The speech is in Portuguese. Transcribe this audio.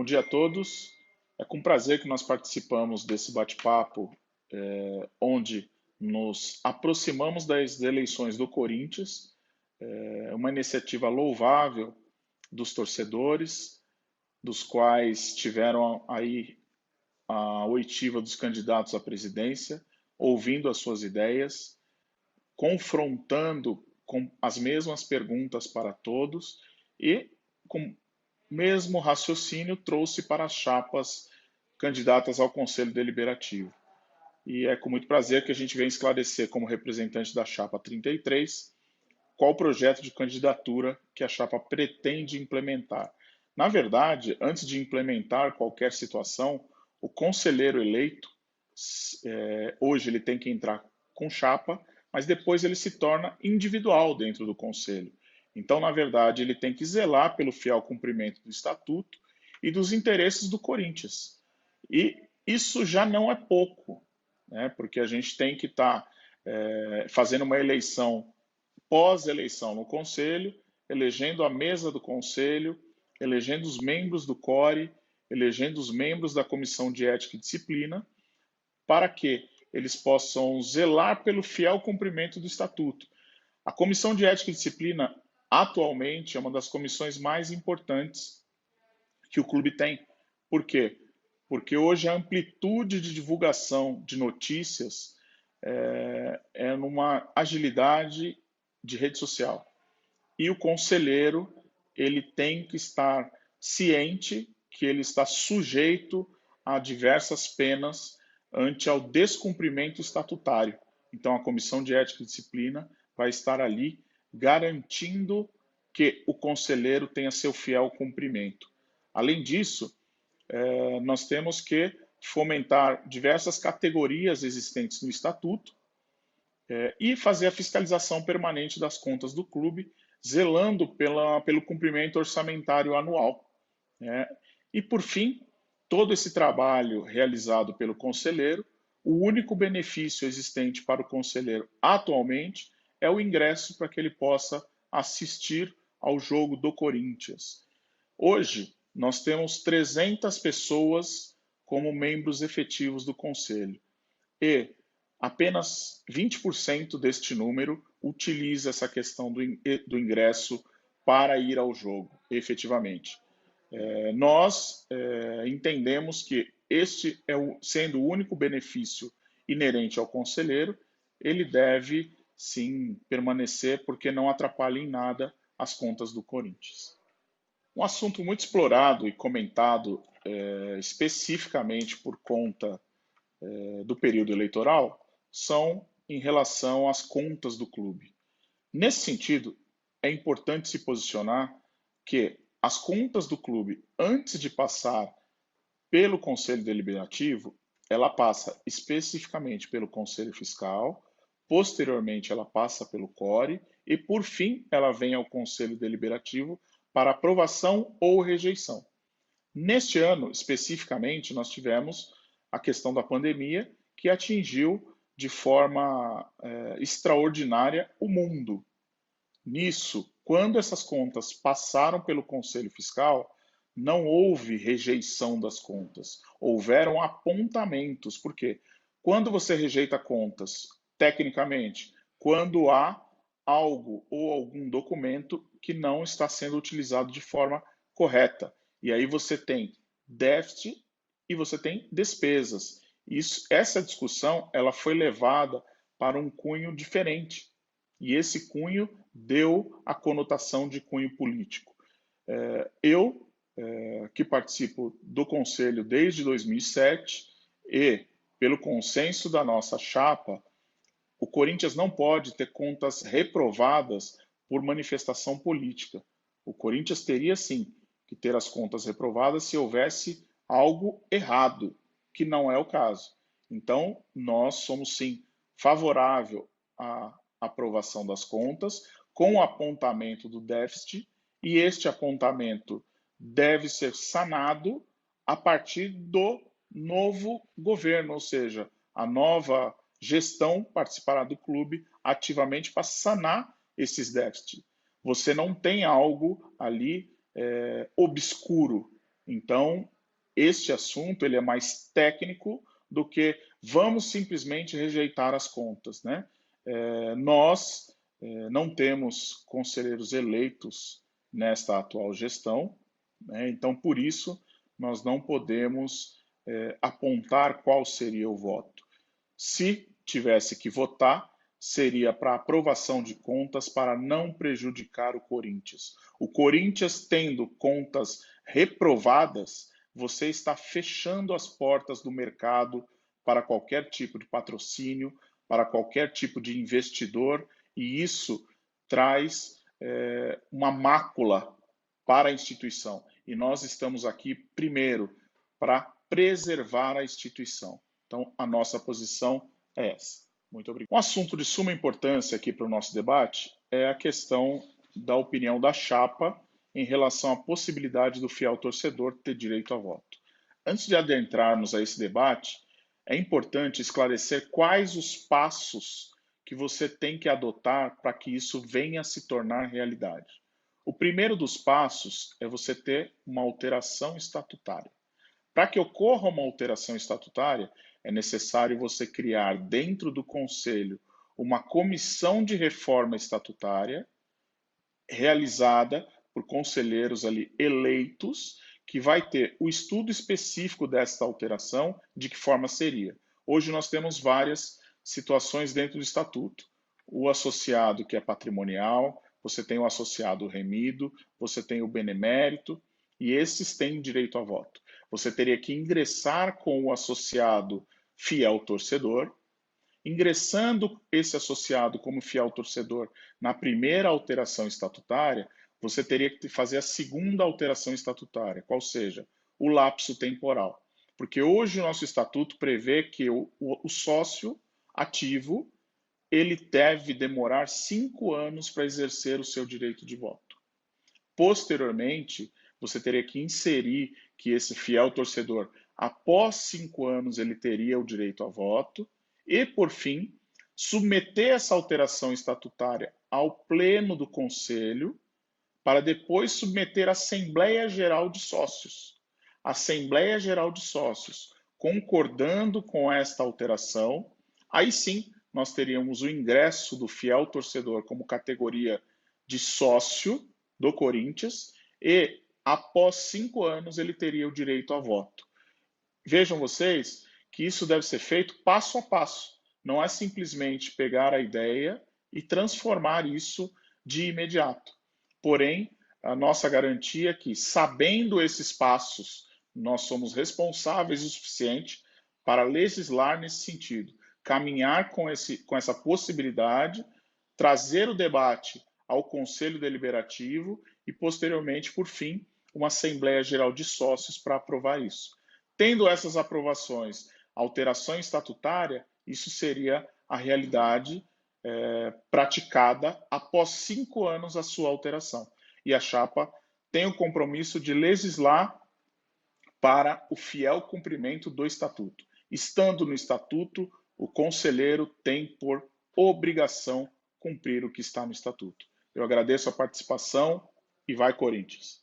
Bom dia a todos. É com prazer que nós participamos desse bate-papo, onde nos aproximamos das eleições do Corinthians, uma iniciativa louvável dos torcedores, dos quais tiveram aí a oitiva dos candidatos à presidência, ouvindo as suas ideias, confrontando com as mesmas perguntas para todos e com mesmo raciocínio trouxe para as chapas candidatas ao Conselho Deliberativo. E é com muito prazer que a gente vem esclarecer, como representante da chapa 33, qual o projeto de candidatura que a chapa pretende implementar. Na verdade, antes de implementar qualquer situação, o conselheiro eleito, hoje ele tem que entrar com chapa, mas depois ele se torna individual dentro do conselho. Então, na verdade, ele tem que zelar pelo fiel cumprimento do estatuto e dos interesses do Corinthians. E isso já não é pouco, né? Porque a gente tem que estar fazendo uma eleição pós-eleição no Conselho, elegendo a mesa do Conselho, elegendo os membros do CORE, elegendo os membros da Comissão de Ética e Disciplina, para que eles possam zelar pelo fiel cumprimento do Estatuto. A Comissão de Ética e Disciplina, atualmente, é uma das comissões mais importantes que o clube tem. Por quê? Porque hoje a amplitude de divulgação de notícias é numa agilidade de rede social. E o conselheiro, ele tem que estar ciente que ele está sujeito a diversas penas ante ao descumprimento estatutário. Então, a Comissão de Ética e Disciplina vai estar ali garantindo que o conselheiro tenha seu fiel cumprimento. Além disso, nós temos que fomentar diversas categorias existentes no Estatuto e fazer a fiscalização permanente das contas do clube, zelando pelo cumprimento orçamentário anual. E, por fim, todo esse trabalho realizado pelo conselheiro, o único benefício existente para o conselheiro atualmente é o ingresso para que ele possa assistir ao jogo do Corinthians. Hoje, nós temos 300 pessoas como membros efetivos do conselho e apenas 20% deste número utiliza essa questão do ingresso para ir ao jogo, efetivamente. Nós entendemos que este sendo o único benefício inerente ao conselheiro, ele deve sim permanecer porque não atrapalha em nada as contas do Corinthians. Um assunto muito explorado e comentado especificamente por conta do período eleitoral são em relação às contas do clube. Nesse sentido, é importante se posicionar que as contas do clube, antes de passar pelo Conselho Deliberativo, ela passa especificamente pelo Conselho Fiscal, posteriormente ela passa pelo CORE e, por fim, ela vem ao Conselho Deliberativo para aprovação ou rejeição. Neste ano, especificamente, nós tivemos a questão da pandemia, que atingiu de forma extraordinária o mundo. Nisso, quando essas contas passaram pelo Conselho Fiscal, não houve rejeição das contas, houveram apontamentos. Por quê? Quando você rejeita contas, tecnicamente, quando há algo ou algum documento que não está sendo utilizado de forma correta. E aí você tem déficit e você tem despesas. Essa discussão ela foi levada para um cunho diferente. E esse cunho deu a conotação de cunho político. Eu, que participo do Conselho desde 2007 e, pelo consenso da nossa chapa, o Corinthians não pode ter contas reprovadas por manifestação política. O Corinthians teria, sim, que ter as contas reprovadas se houvesse algo errado, que não é o caso. Então, nós somos, sim, favorável à aprovação das contas, com o apontamento do déficit, e este apontamento deve ser sanado a partir do novo governo, ou seja, a nova gestão participará do clube ativamente para sanar esses déficits. Você não tem algo ali obscuro. Então, este assunto ele é mais técnico do que vamos simplesmente rejeitar as contas, né? Nós não temos conselheiros eleitos nesta atual gestão, né? Então, por isso, nós não podemos apontar qual seria o voto. Se tivesse que votar, seria para aprovação de contas para não prejudicar o Corinthians. O Corinthians tendo contas reprovadas, você está fechando as portas do mercado para qualquer tipo de patrocínio, para qualquer tipo de investidor, e isso traz uma mácula para a instituição. E nós estamos aqui, primeiro, para preservar a instituição. Então, a nossa posição é essa. Muito obrigado. Um assunto de suma importância aqui para o nosso debate é a questão da opinião da chapa em relação à possibilidade do fiel torcedor ter direito a voto. Antes de adentrarmos a esse debate, é importante esclarecer quais os passos que você tem que adotar para que isso venha a se tornar realidade. O primeiro dos passos é você ter uma alteração estatutária. Para que ocorra uma alteração estatutária, é necessário você criar dentro do Conselho uma comissão de reforma estatutária realizada por conselheiros ali eleitos, que vai ter o estudo específico desta alteração, de que forma seria. Hoje nós temos várias situações dentro do estatuto. O associado que é patrimonial, você tem o associado remido, você tem o benemérito, e esses têm direito a voto. Você teria que ingressar com o associado fiel torcedor. Ingressando esse associado como fiel torcedor na primeira alteração estatutária, você teria que fazer a segunda alteração estatutária, qual seja, o lapso temporal. Porque hoje o nosso estatuto prevê que o sócio ativo ele deve demorar 5 anos para exercer o seu direito de voto. Posteriormente, você teria que inserir que esse fiel torcedor, após 5 anos, ele teria o direito a voto e, por fim, submeter essa alteração estatutária ao pleno do Conselho para depois submeter à Assembleia Geral de Sócios. A Assembleia Geral de Sócios, concordando com esta alteração, aí sim nós teríamos o ingresso do fiel torcedor como categoria de sócio do Corinthians e, após 5 anos, ele teria o direito a voto. Vejam vocês que isso deve ser feito passo a passo. Não é simplesmente pegar a ideia e transformar isso de imediato. Porém, a nossa garantia é que, sabendo esses passos, nós somos responsáveis o suficiente para legislar nesse sentido, caminhar com essa possibilidade, trazer o debate ao Conselho Deliberativo e, posteriormente, por fim, uma Assembleia Geral de Sócios para aprovar isso. Tendo essas aprovações, alteração estatutária, isso seria a realidade praticada após 5 anos a sua alteração. E a chapa tem o compromisso de legislar para o fiel cumprimento do estatuto. Estando no estatuto, o conselheiro tem por obrigação cumprir o que está no estatuto. Eu agradeço a participação e vai Corinthians!